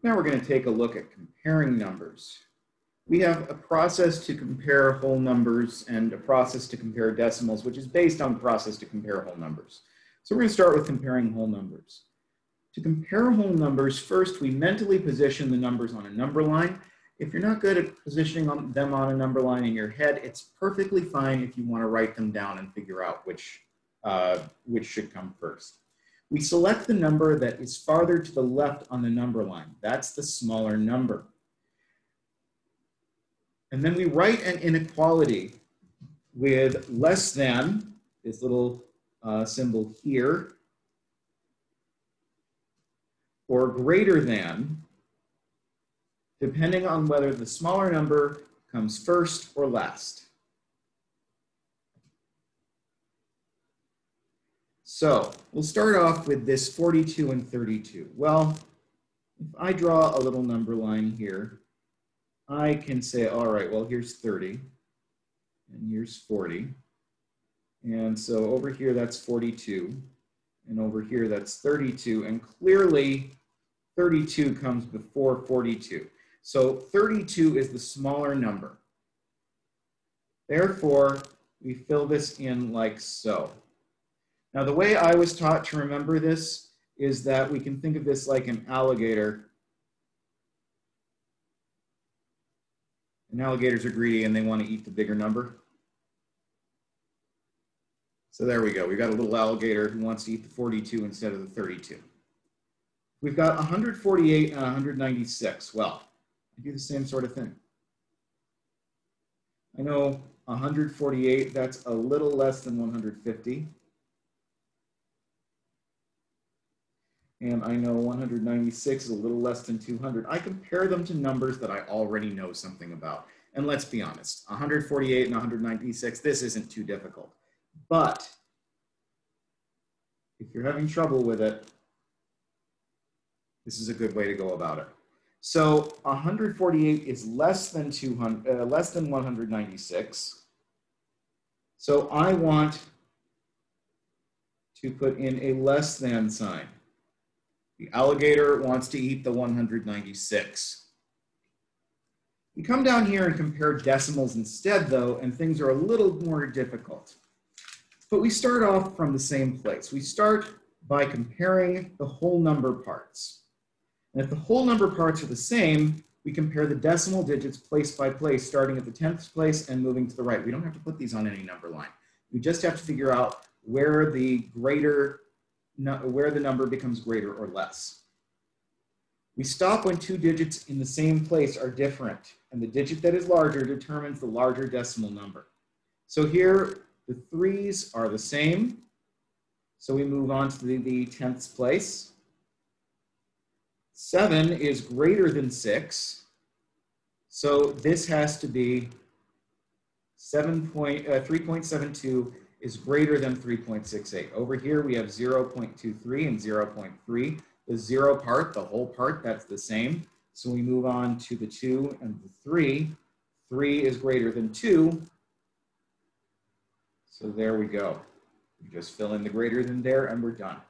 Now we're going to take a look at comparing numbers. We have a process to compare whole numbers and a process to compare decimals, which is based on the process to compare whole numbers. So we're going to start with comparing whole numbers. To compare whole numbers, first we mentally position the numbers on a number line. If you're not good at positioning them on a number line in your head, it's perfectly fine if you want to write them down and figure out which should come first. We select the number that is farther to the left on the number line. That's the smaller number. And then we write an inequality with less than, this little symbol here, or greater than, depending on whether the smaller number comes first or last. So we'll start off with this 42 and 32. Well, if I draw a little number line here, I can say, all right, well, here's 30, and here's 40. And so over here, that's 42. And over here, that's 32. And clearly, 32 comes before 42. So 32 is the smaller number. Therefore, we fill this in like so. Now, the way I was taught to remember this is that we can think of this like an alligator. And alligators are greedy and they want to eat the bigger number. So there we go. We've got a little alligator who wants to eat the 42 instead of the 32. We've got 148 and 196. Well, I do the same sort of thing. I know 148, that's a little less than 150. And I know 196 is a little less than 200. I compare them to numbers that I already know something about. And let's be honest, 148 and 196, this isn't too difficult. But if you're having trouble with it, this is a good way to go about it. So 148 is less than 196. So I want to put in a less than sign. The alligator wants to eat the 196. We come down here and compare decimals instead, though, and things are a little more difficult. But we start off from the same place. We start by comparing the whole number parts. And if the whole number parts are the same, we compare the decimal digits place by place, starting at the 10th place and moving to the right. We don't have to put these on any number line. We just have to figure out where the number becomes greater or less. We stop when two digits in the same place are different, and the digit that is larger determines the larger decimal number. So here, the 3's are the same, so we move on to the 10th place. 7 is greater than 6, so this has to be 3.72 is greater than 3.68. Over here, we have 0.23 and 0.3. The 0 part, the whole part, that's the same. So we move on to the 2 and the 3. 3 is greater than 2. So there we go. We just fill in the greater than there and we're done.